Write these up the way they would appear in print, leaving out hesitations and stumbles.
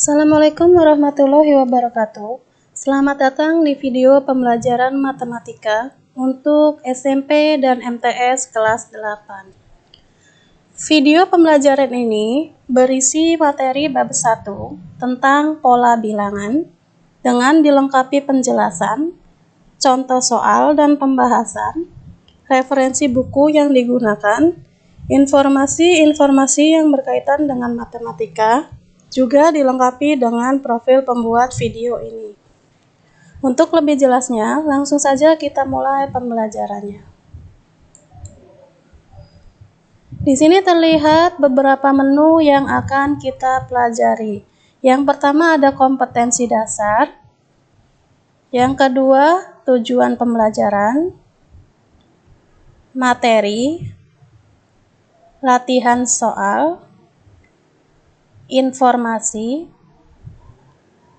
Assalamualaikum warahmatullahi wabarakatuh. Selamat datang di video pembelajaran matematika untuk SMP dan MTS kelas 8. Video pembelajaran ini berisi materi bab 1 tentang pola bilangan dengan dilengkapi penjelasan, contoh soal dan pembahasan, referensi buku yang digunakan, informasi-informasi yang berkaitan dengan matematika, juga dilengkapi dengan profil pembuat video ini. Untuk lebih jelasnya, langsung saja kita mulai pembelajarannya. Di sini terlihat beberapa menu yang akan kita pelajari. Yang pertama ada kompetensi dasar. Yang kedua, tujuan pembelajaran, materi, latihan soal, informasi,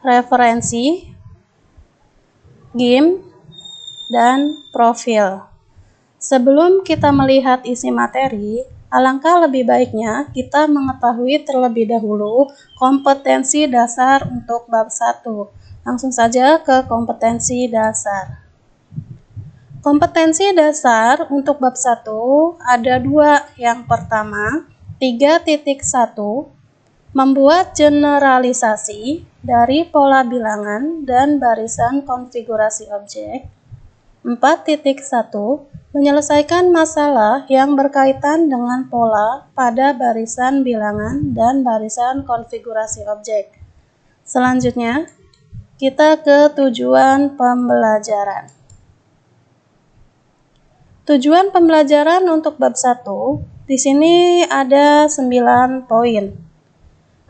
referensi, game, dan profil. Sebelum kita melihat isi materi, alangkah lebih baiknya kita mengetahui terlebih dahulu kompetensi dasar untuk bab 1. Langsung saja ke kompetensi dasar. Kompetensi dasar untuk bab 1 ada 2. Yang pertama, 3.1 membuat generalisasi dari pola bilangan dan barisan konfigurasi objek. 4.1 menyelesaikan masalah yang berkaitan dengan pola pada barisan bilangan dan barisan konfigurasi objek. Selanjutnya, kita ke tujuan pembelajaran. Tujuan pembelajaran untuk bab 1 di sini ada 9 poin.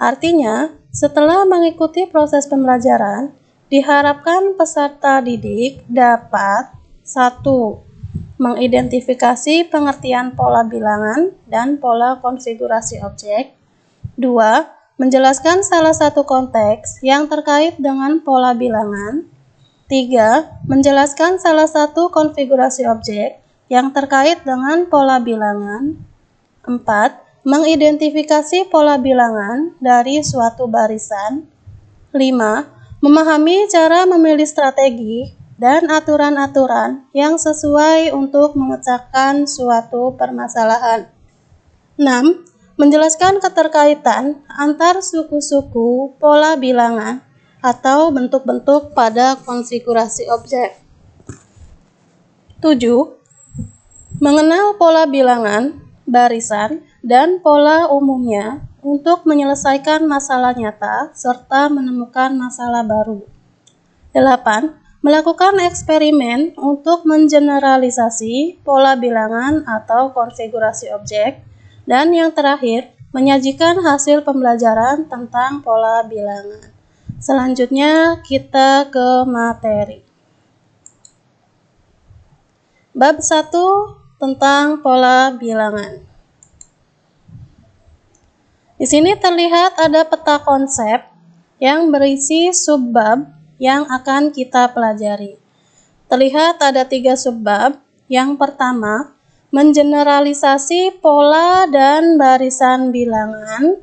Artinya, setelah mengikuti proses pembelajaran, diharapkan peserta didik dapat 1. Mengidentifikasi pengertian pola bilangan dan pola konfigurasi objek. 2. Menjelaskan salah satu konteks yang terkait dengan pola bilangan. 3. Menjelaskan salah satu konfigurasi objek yang terkait dengan pola bilangan. 4. Mengidentifikasi pola bilangan dari suatu barisan. 5. Memahami cara memilih strategi dan aturan-aturan yang sesuai untuk memecahkan suatu permasalahan. 6. Menjelaskan keterkaitan antar suku-suku pola bilangan atau bentuk-bentuk pada konfigurasi objek. 7. Mengenal pola bilangan, barisan, dan pola umumnya untuk menyelesaikan masalah nyata serta menemukan masalah baru. 8. Melakukan eksperimen untuk mengeneralisasi pola bilangan atau konfigurasi objek. Dan yang terakhir, menyajikan hasil pembelajaran tentang pola bilangan. Selanjutnya kita ke materi. Bab 1 tentang pola bilangan. Di sini terlihat ada peta konsep yang berisi subbab yang akan kita pelajari. Terlihat ada 3 subbab. Yang pertama, mengeneralisasi pola dan barisan bilangan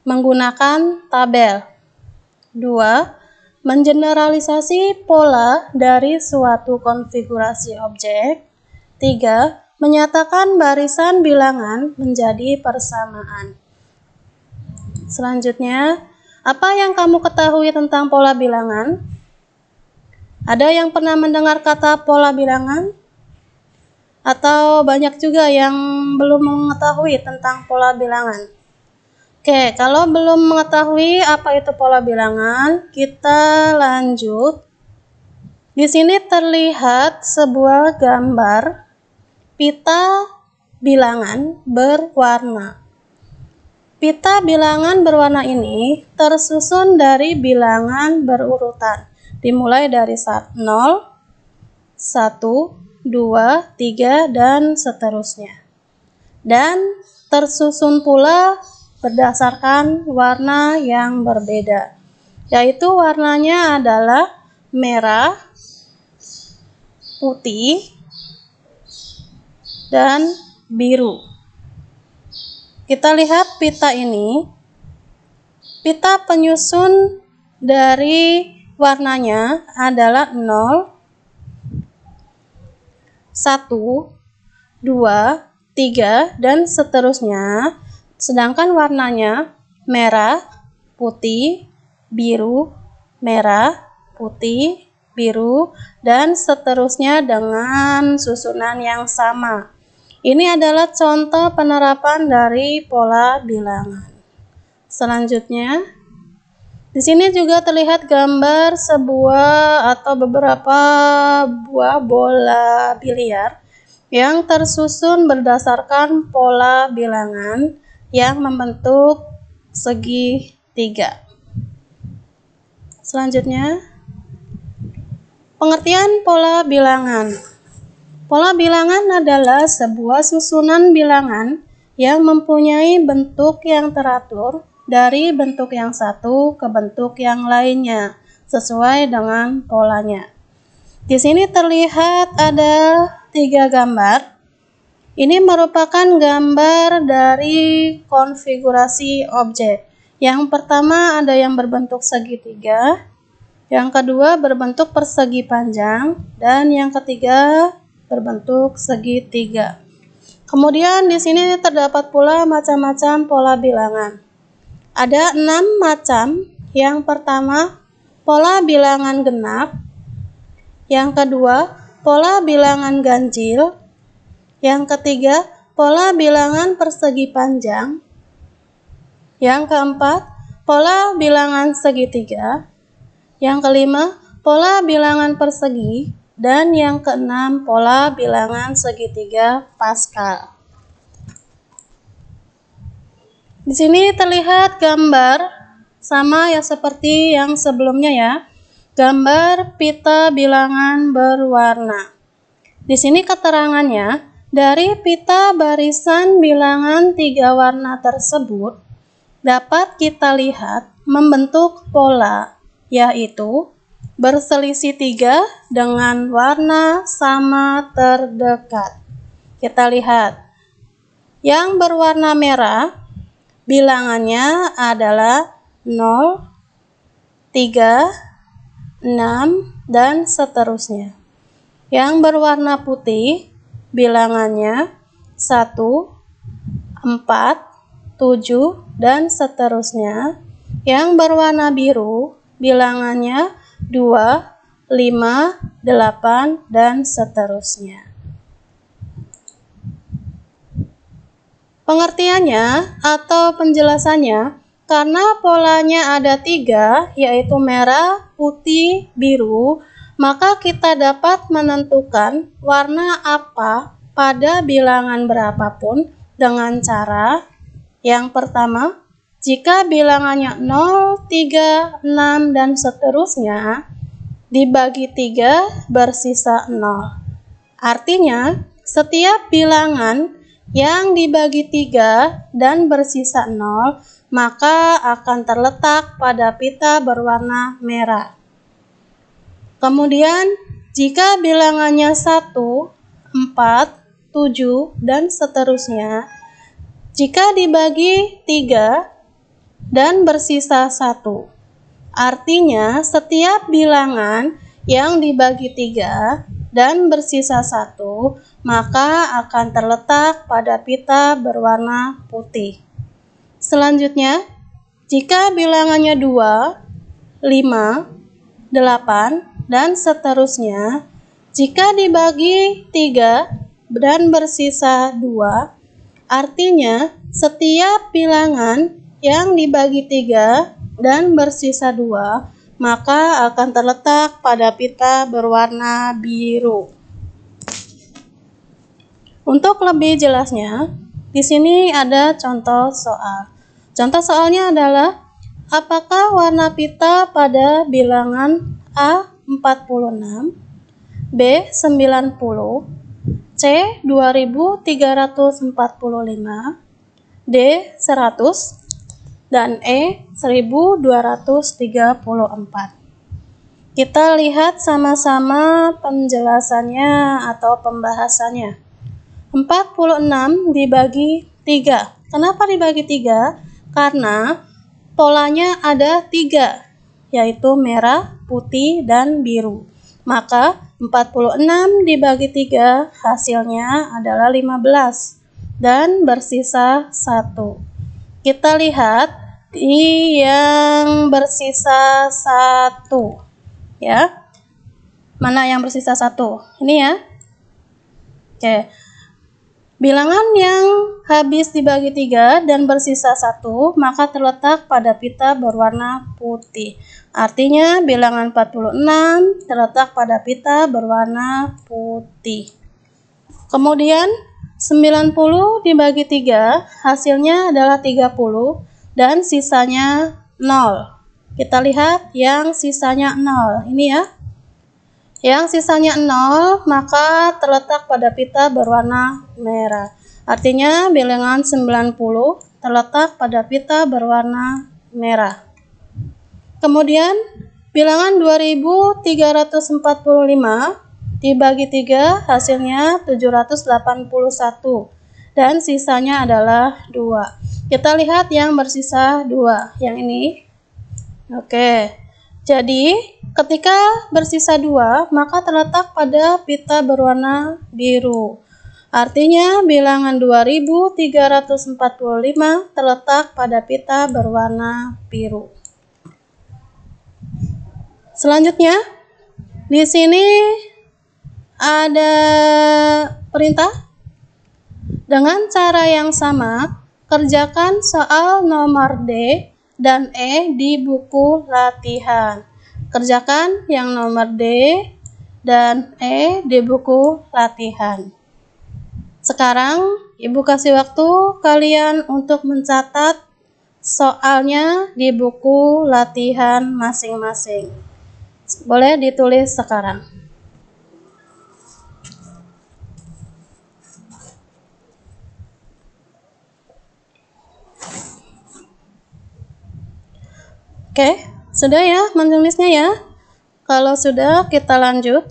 menggunakan tabel. 2. Mengeneralisasi pola dari suatu konfigurasi objek. 3. Menyatakan barisan bilangan menjadi persamaan. Selanjutnya, apa yang kamu ketahui tentang pola bilangan? Ada yang pernah mendengar kata pola bilangan? Atau banyak juga yang belum mengetahui tentang pola bilangan? Oke, kalau belum mengetahui apa itu pola bilangan, kita lanjut. Di sini terlihat sebuah gambar pita bilangan berwarna. Pita bilangan berwarna ini tersusun dari bilangan berurutan, dimulai dari 0, 1, 2, 3, dan seterusnya. Dan tersusun pula berdasarkan warna yang berbeda, yaitu warnanya adalah merah, putih, dan biru. Kita lihat pita ini. Pita penyusun dari warnanya adalah 0, 1, 2, 3, dan seterusnya. Sedangkan warnanya merah, putih, biru, merah, putih, biru, dan seterusnya dengan susunan yang sama. Ini adalah contoh penerapan dari pola bilangan. Selanjutnya, di sini juga terlihat gambar sebuah atau beberapa buah bola biliar yang tersusun berdasarkan pola bilangan yang membentuk segitiga. Selanjutnya, pengertian pola bilangan. Pola bilangan adalah sebuah susunan bilangan yang mempunyai bentuk yang teratur dari bentuk yang satu ke bentuk yang lainnya sesuai dengan polanya. Di sini terlihat ada 3 gambar. Ini merupakan gambar dari konfigurasi objek. Yang pertama ada yang berbentuk segitiga, yang kedua berbentuk persegi panjang, dan yang ketiga berbentuk segitiga. Kemudian di sini terdapat pula macam-macam pola bilangan. Ada 6 macam. Yang pertama, pola bilangan genap. Yang kedua, pola bilangan ganjil. Yang ketiga, pola bilangan persegi panjang. Yang keempat, pola bilangan segitiga. Yang kelima, pola bilangan persegi. Dan yang keenam, pola bilangan segitiga Pascal. Di sini terlihat gambar sama ya seperti yang sebelumnya ya. Gambar pita bilangan berwarna. Di sini keterangannya, dari pita barisan bilangan 3 warna tersebut dapat kita lihat membentuk pola, yaitu berselisih 3 dengan warna sama terdekat. Kita lihat, yang berwarna merah bilangannya adalah 0, 3, 6, dan seterusnya. Yang berwarna putih bilangannya 1, 4, 7, dan seterusnya. Yang berwarna biru bilangannya 2, 5, 8, dan seterusnya. Pengertiannya atau penjelasannya, karena polanya ada 3, yaitu merah, putih, biru, maka kita dapat menentukan warna apa pada bilangan berapapun dengan cara yang pertama, jika bilangannya 0, 3, 6, dan seterusnya, dibagi 3 bersisa 0. Artinya, setiap bilangan yang dibagi 3 dan bersisa 0, maka akan terletak pada pita berwarna merah. Kemudian, jika bilangannya 1, 4, 7, dan seterusnya, jika dibagi 3 dan bersisa 1, artinya setiap bilangan yang dibagi 3 dan bersisa 1, maka akan terletak pada pita berwarna putih. Selanjutnya, jika bilangannya 2, 5, 8, dan seterusnya, jika dibagi 3 dan bersisa 2, artinya setiap bilangan yang dibagi 3 dan bersisa 2, maka akan terletak pada pita berwarna biru. Untuk lebih jelasnya, di sini ada contoh soal. Contoh soalnya adalah, apakah warna pita pada bilangan A 46, B 90, C 2345, D 100, dan E 1234. Kita lihat sama-sama penjelasannya atau pembahasannya. 46 dibagi 3. Kenapa dibagi 3? Karena polanya ada 3, yaitu merah, putih, dan biru. Maka 46 dibagi 3 hasilnya adalah 15 dan bersisa 1. Kita lihat di yang bersisa 1 ya. Mana yang bersisa 1? Ini ya. Oke. Bilangan yang habis dibagi 3 dan bersisa 1 maka terletak pada pita berwarna putih. Artinya bilangan 46 terletak pada pita berwarna putih. Kemudian 90 dibagi 3 hasilnya adalah 30 dan sisanya 0. Kita lihat yang sisanya 0. Ini ya. Yang sisanya 0 maka terletak pada pita berwarna merah. Artinya bilangan 90 terletak pada pita berwarna merah. Kemudian bilangan 2345 dibagi 3 hasilnya 781 dan sisanya adalah 2. Kita lihat yang bersisa 2, yang ini. Oke. Jadi, ketika bersisa 2, maka terletak pada pita berwarna biru. Artinya, bilangan 2345 terletak pada pita berwarna biru. Selanjutnya, di sini ada perintah. Dengan cara yang sama, kerjakan soal nomor D dan E di buku latihan. Kerjakan yang nomor D dan E di buku latihan. Sekarang, Ibu kasih waktu kalian untuk mencatat soalnya di buku latihan masing-masing. Boleh ditulis sekarang. Oke, sudah ya menulisnya ya. Kalau sudah, kita lanjut.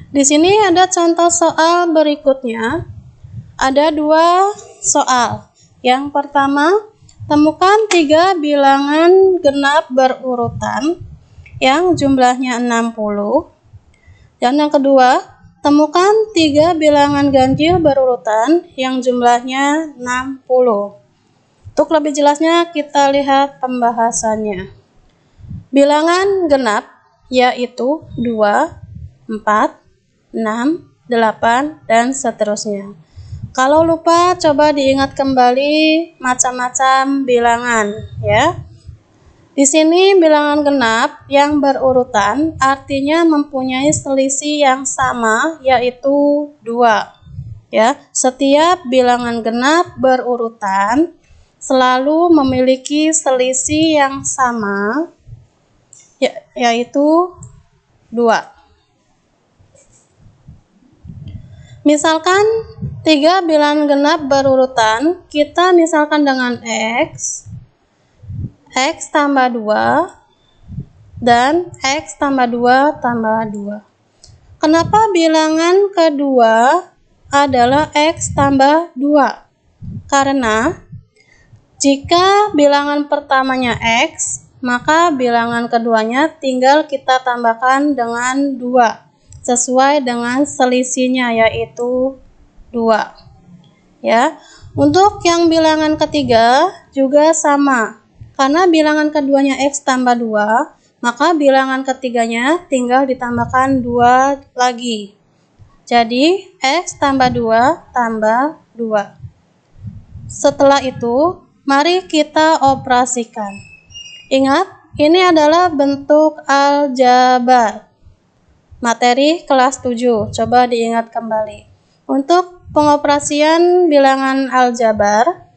Di sini ada contoh soal berikutnya. Ada 2 soal. Yang pertama, temukan 3 bilangan genap berurutan yang jumlahnya 60. Dan yang kedua, temukan 3 bilangan ganjil berurutan yang jumlahnya 60. Untuk lebih jelasnya kita lihat pembahasannya. Bilangan genap yaitu 2, 4, 6, 8, dan seterusnya. Kalau lupa coba diingat kembali macam-macam bilangan ya. Di sini bilangan genap yang berurutan artinya mempunyai selisih yang sama yaitu 2. Ya, setiap bilangan genap berurutan selalu memiliki selisih yang sama yaitu 2. Misalkan 3 bilangan genap berurutan, kita misalkan dengan X tambah 2 dan X tambah 2 tambah 2. Kenapa bilangan kedua adalah X tambah 2? Karena jika bilangan pertamanya X, maka bilangan keduanya tinggal kita tambahkan dengan 2, sesuai dengan selisihnya yaitu 2. Ya. Untuk yang bilangan ketiga juga sama. Karena bilangan keduanya X tambah 2, maka bilangan ketiganya tinggal ditambahkan 2 lagi. Jadi, X tambah 2 tambah 2. Setelah itu, mari kita operasikan. Ingat, ini adalah bentuk aljabar. Materi kelas 7, coba diingat kembali. Untuk pengoperasian bilangan aljabar,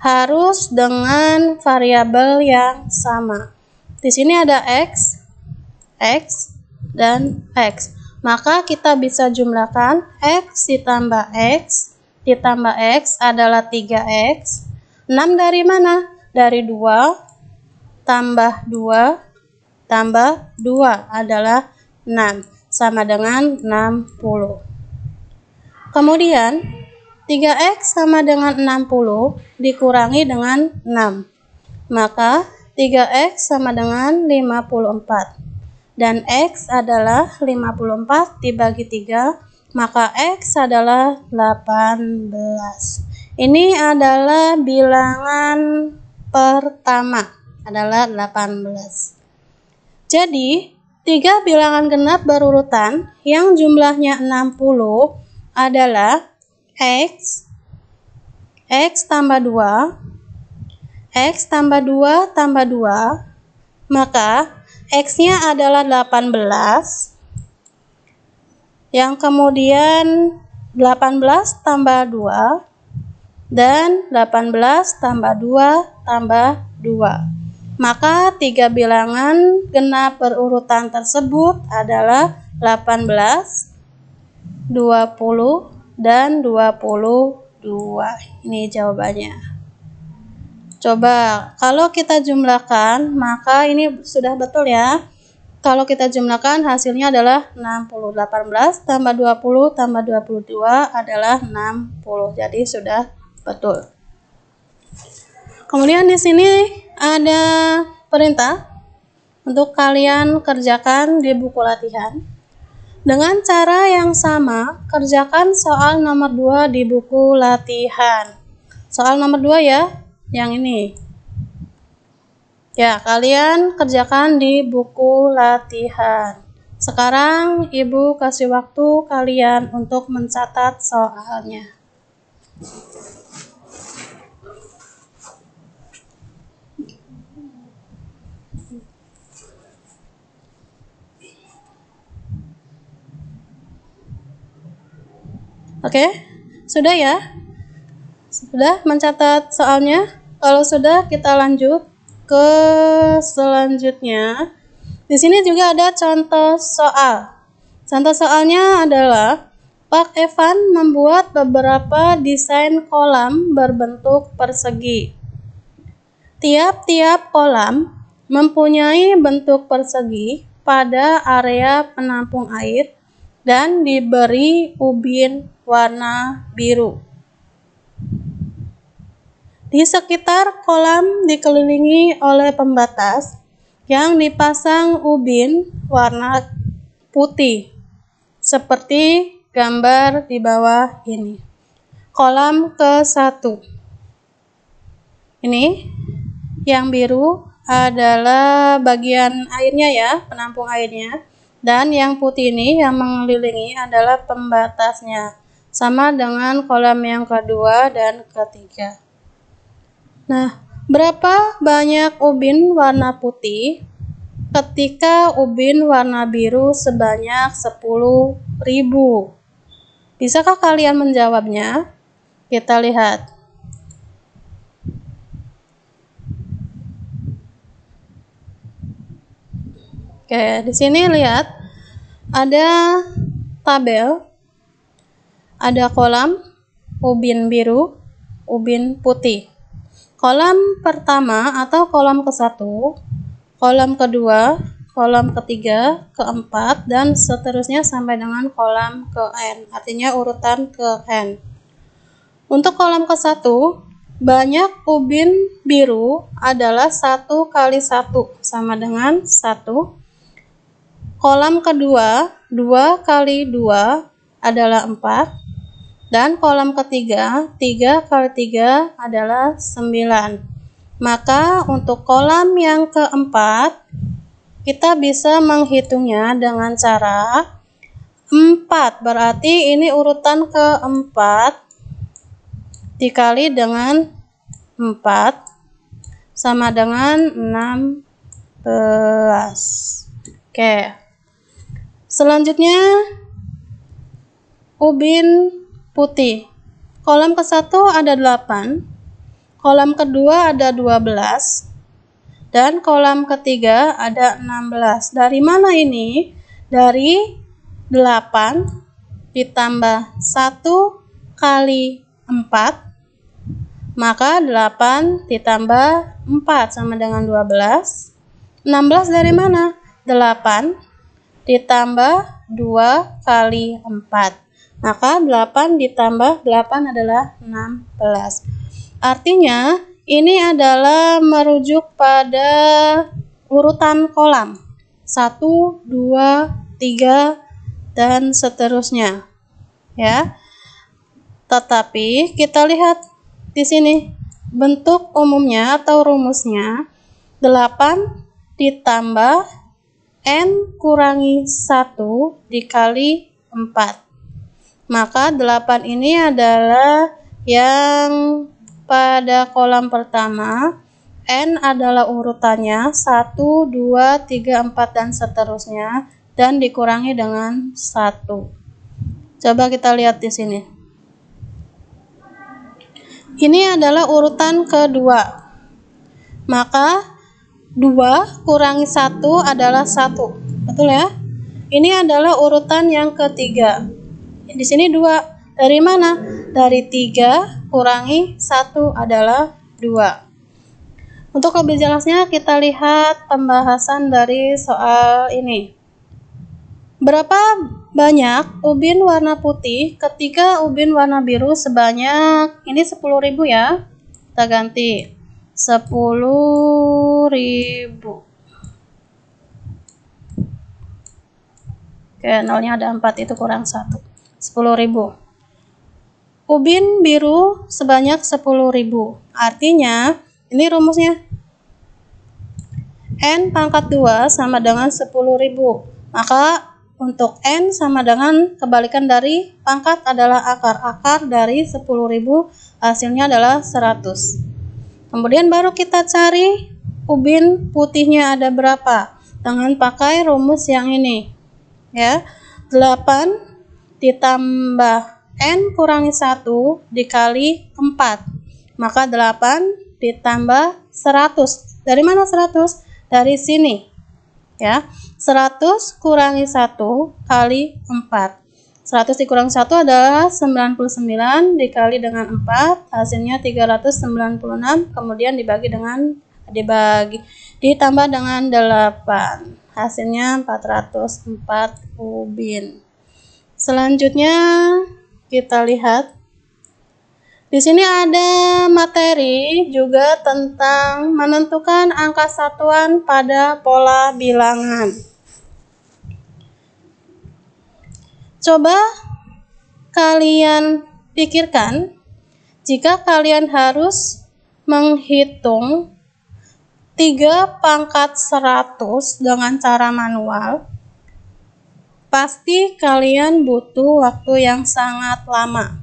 harus dengan variabel yang sama. Di sini ada X, dan X. Maka kita bisa jumlahkan X ditambah X adalah 3X. 6 dari mana? Dari 2 tambah 2 tambah 2 adalah 6. Sama dengan 60. Kemudian, 3x sama dengan 60 dikurangi dengan 6. Maka 3x sama dengan 54. Dan x adalah 54 dibagi 3, maka x adalah 18. Ini adalah bilangan pertama, adalah 18. Jadi, 3 bilangan genap berurutan yang jumlahnya 60 adalah X tambah 2, X tambah 2 tambah 2, maka X-nya adalah 18, yang kemudian 18 tambah 2, dan 18 tambah 2 tambah 2. Maka 3 bilangan genap berurutan tersebut adalah 18, 20, dan 22. Ini jawabannya. Coba kalau kita jumlahkan, maka ini sudah betul ya. Kalau kita jumlahkan hasilnya adalah 60. 18 tambah 20 tambah 22 adalah 60. Jadi sudah betul. Kemudian di sini ada perintah untuk kalian kerjakan di buku latihan. Dengan cara yang sama, kerjakan soal nomor 2 di buku latihan. Soal nomor 2 ya, yang ini. Ya, kalian kerjakan di buku latihan. Sekarang Ibu kasih waktu kalian untuk mencatat soalnya. Oke, sudah ya? Sudah mencatat soalnya? Kalau sudah, kita lanjut ke selanjutnya. Di sini juga ada contoh soal. Contoh soalnya adalah Pak Evan membuat beberapa desain kolam berbentuk persegi. Tiap-tiap kolam mempunyai bentuk persegi pada area penampung air dan diberi ubin warna biru. Di sekitar kolam dikelilingi oleh pembatas yang dipasang ubin warna putih, seperti gambar di bawah ini. Kolam ke-1. Ini yang biru adalah bagian airnya ya, penampung airnya. Dan yang putih ini yang mengelilingi adalah pembatasnya. Sama dengan kolam yang kedua dan ketiga. Nah, berapa banyak ubin warna putih ketika ubin warna biru sebanyak 10.000? Bisakah kalian menjawabnya? Kita lihat. Oke, di sini lihat ada tabel, ada kolam, ubin biru, ubin putih. Kolam pertama atau kolam ke-1, kolam kedua, kolam ketiga, keempat, dan seterusnya sampai dengan kolam ke-n, artinya urutan ke-n. Untuk kolam ke-1, banyak ubin biru adalah 1 kali 1 sama dengan 1. Kolam kedua, 2 kali 2 adalah 4. Dan kolam ketiga, 3 kali 3 adalah 9. Maka untuk kolam yang keempat, kita bisa menghitungnya dengan cara 4. Berarti ini urutan keempat dikali dengan 4 sama dengan 16. Oke. Selanjutnya, ubin putih. Kolam ke-1 ada 8, kolam kedua ada 12, dan kolam ketiga ada 16. Dari mana ini? Dari 8 ditambah 1 kali 4, maka 8 ditambah 4 sama dengan 12. 16 dari mana? 8 ditambah 2 kali 4. Maka 8 ditambah 8 adalah 16. Artinya ini adalah merujuk pada urutan kolam 1, 2, 3 dan seterusnya ya. Tetapi kita lihat di sini bentuk umumnya atau rumusnya 8 ditambah N kurangi 1 dikali 4. Maka 8 ini adalah yang pada kolam pertama, N adalah urutannya 1, 2, 3, 4 dan seterusnya, dan dikurangi dengan 1. Coba kita lihat di sini. Ini adalah urutan kedua. Maka 2 kurangi 1 adalah 1. Betul ya? Ini adalah urutan yang ketiga. Di sini 2. Dari mana? Dari 3 kurangi 1 adalah 2. Untuk lebih jelasnya kita lihat pembahasan dari soal ini. Berapa banyak ubin warna putih ketika ubin warna biru sebanyak, ini 10.000 ya. Kita ganti 10.000. Oke, nolnya ada 4, itu kurang 1. 10.000. Ubin biru sebanyak 10.000. Artinya, ini rumusnya. N pangkat 2 sama dengan 10.000. Maka untuk N sama dengan kebalikan dari pangkat adalah akar. Akar dari 10.000 hasilnya adalah 100. Kemudian baru kita cari ubin putihnya ada berapa dengan pakai rumus yang ini. Ya, 8 ditambah N kurangi 1 dikali 4. Maka 8 ditambah 100. Dari mana 100? Dari sini. Ya, 100 kurangi 1 kali 4. 100 dikurangi 1 adalah 99 dikali dengan 4, hasilnya 396, kemudian ditambah dengan 8. Hasilnya 404 ubin. Selanjutnya kita lihat di sini ada materi juga tentang menentukan angka satuan pada pola bilangan. Coba kalian pikirkan jika kalian harus menghitung 3 pangkat 100 dengan cara manual, pasti kalian butuh waktu yang sangat lama.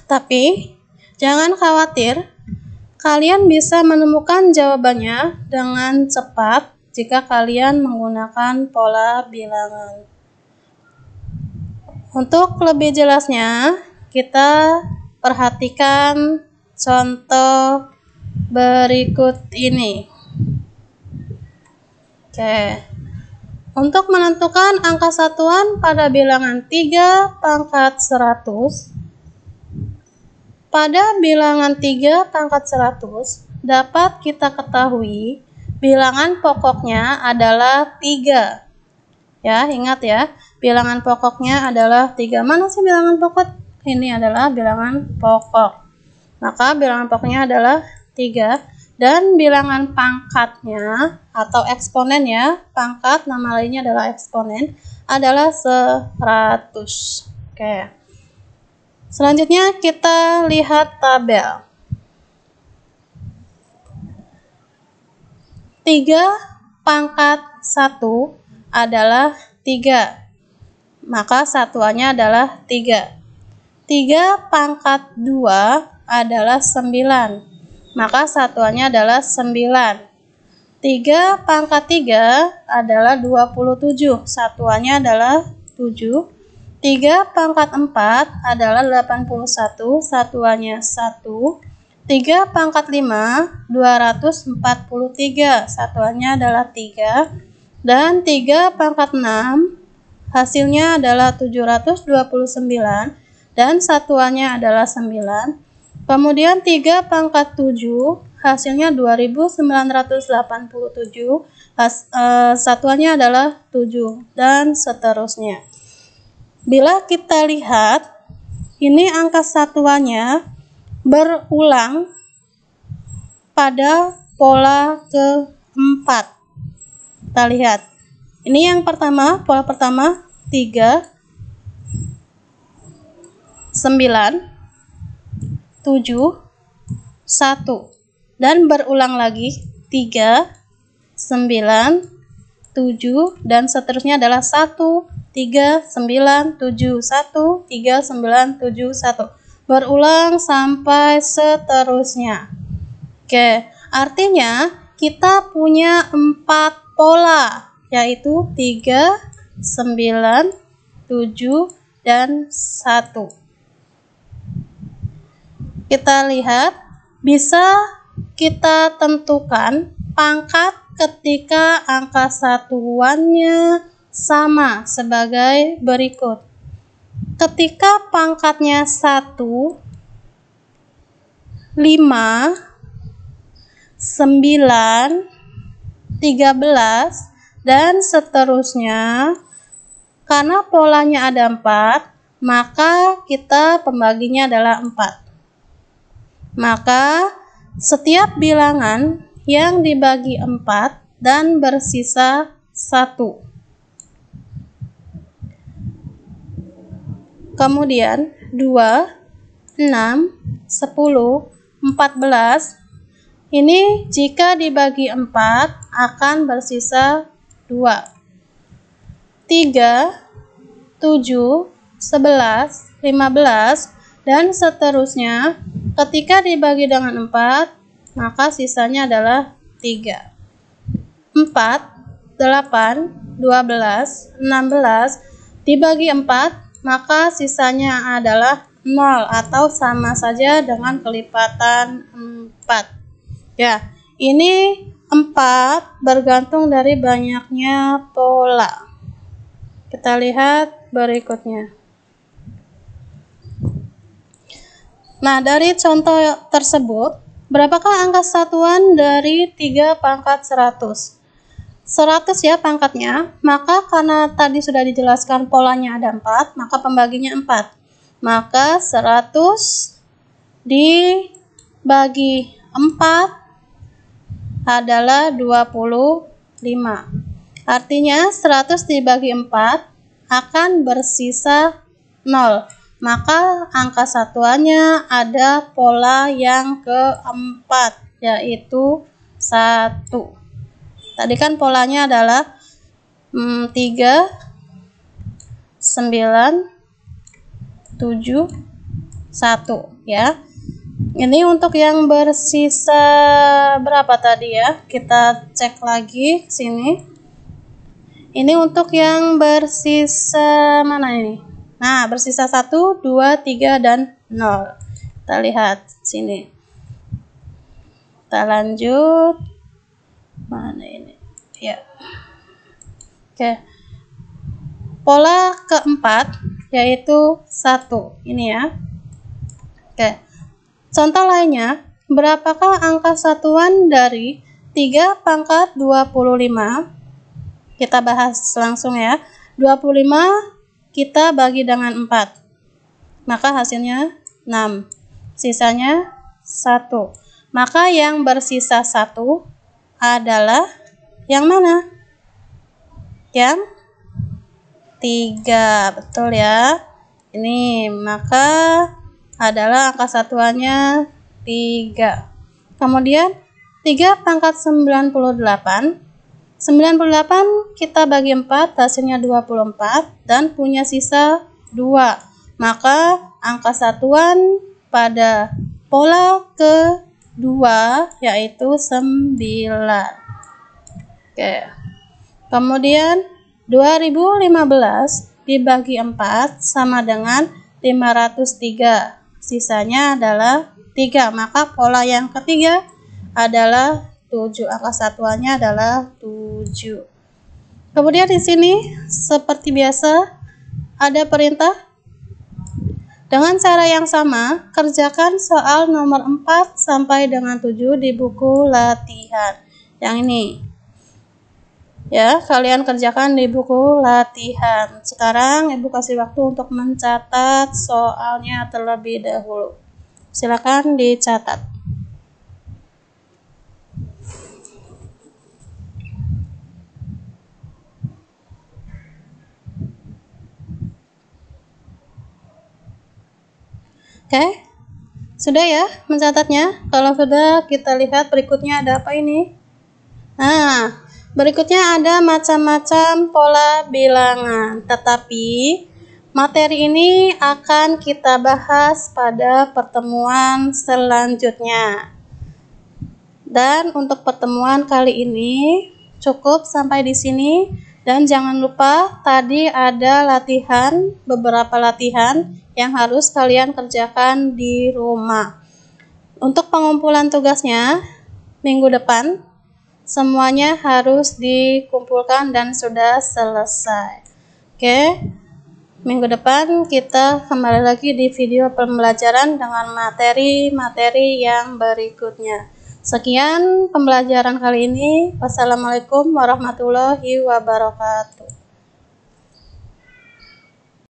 Tapi jangan khawatir, kalian bisa menemukan jawabannya dengan cepat jika kalian menggunakan pola bilangan. Untuk lebih jelasnya, kita perhatikan contoh berikut ini. Oke. Untuk menentukan angka satuan pada bilangan 3 pangkat 100, pada bilangan 3 pangkat 100 dapat kita ketahui bilangan pokoknya adalah 3. Ya, ingat ya, bilangan pokoknya adalah 3. Mana sih bilangan pokok? Ini adalah bilangan pokok. Maka bilangan pokoknya adalah 3. Dan bilangan pangkatnya atau eksponen ya, pangkat nama lainnya adalah eksponen, adalah 100. Oke. Selanjutnya kita lihat tabel. 3 pangkat 1 adalah 3. Maka satuannya adalah 3. 3 pangkat 2 adalah 9. Maka satuannya adalah 9. 3 pangkat 3 adalah 27. Satuannya adalah 7. 3 pangkat 4 adalah 81. Satuannya 1. 3 pangkat 5, 243. Satuannya adalah 3. Dan 3 pangkat 6, hasilnya adalah 729. Dan satuannya adalah 9. Kemudian 3 pangkat 7, hasilnya 2987, satuannya adalah 7, dan seterusnya. Bila kita lihat, ini angka satuannya berulang pada pola keempat. Kita lihat. Ini yang pertama, pola pertama 3, 9, 7, 1. Dan berulang lagi 3, 9, 7, dan seterusnya adalah 1, 3, 9, 7, 1, 3, 9, 7, 1. Berulang sampai seterusnya. Oke, artinya kita punya 4 pola, yaitu 3, 9, 7, dan 1. Kita lihat, bisa kita tentukan pangkat ketika angka satuannya sama sebagai berikut. Ketika pangkatnya 1, 5, 9, 13, dan seterusnya, karena polanya ada 4, maka kita pembaginya adalah 4. Maka setiap bilangan yang dibagi 4 dan bersisa 1. Kemudian 2, 6, 10, 14. Ini jika dibagi 4 akan bersisa 2. 3, 7, 11, 15, dan seterusnya. Ketika dibagi dengan 4, maka sisanya adalah 3. 4, 8, 12, 16 dibagi 4, maka sisanya adalah 0 atau sama saja dengan kelipatan 4. Ya, ini 4 bergantung dari banyaknya pola. Kita lihat berikutnya. Nah, dari contoh tersebut, berapakah angka satuan dari 3 pangkat 100? 100 ya pangkatnya, maka karena tadi sudah dijelaskan polanya ada 4, maka pembaginya 4. Maka 100 dibagi 4 adalah 25. Artinya 100 dibagi 4 akan bersisa 0. Maka angka satuannya ada pola yang keempat, yaitu 1. Tadi kan polanya adalah 3, 9, 7, 1 ya. Ini untuk yang bersisa berapa tadi ya? Kita cek lagi sini. Ini untuk yang bersisa mana ini? Nah, bersisa 1, 2, 3, dan 0. Kita lihat sini. Kita lanjut. Mana ini? Ya. Oke. Pola keempat yaitu 1. Ini ya. Oke. Contoh lainnya, berapakah angka satuan dari 3 pangkat 25? Kita bahas langsung ya. 25 kita bagi dengan 4. Maka hasilnya 6. Sisanya 1. Maka yang bersisa 1 adalah yang mana? Yang 3, betul ya. Ini maka adalah angka satuannya 3. Kemudian 3 pangkat 98. 98 kita bagi 4, hasilnya 24 dan punya sisa 2. Maka angka satuan pada pola kedua yaitu 9. Oke. Kemudian 2015 dibagi 4 sama dengan 503. Sisanya adalah 3. Maka pola yang ketiga adalah 7. Angka satuannya adalah 7. Kemudian di sini seperti biasa ada perintah. Dengan cara yang sama, kerjakan soal nomor 4 sampai dengan 7 di buku latihan. Yang ini. Ya, kalian kerjakan di buku latihan. Sekarang Ibu kasih waktu untuk mencatat soalnya terlebih dahulu. Silakan dicatat. Oke, sudah ya mencatatnya? Kalau sudah, kita lihat berikutnya ada apa ini. Nah, berikutnya ada macam-macam pola bilangan, tetapi materi ini akan kita bahas pada pertemuan selanjutnya. Dan untuk pertemuan kali ini cukup sampai di sini, dan jangan lupa tadi ada beberapa latihan yang harus kalian kerjakan di rumah. Untuk pengumpulan tugasnya minggu depan semuanya harus dikumpulkan dan sudah selesai. Oke, minggu depan kita kembali lagi di video pembelajaran dengan materi-materi yang berikutnya. Sekian pembelajaran kali ini. Wassalamualaikum warahmatullahi wabarakatuh.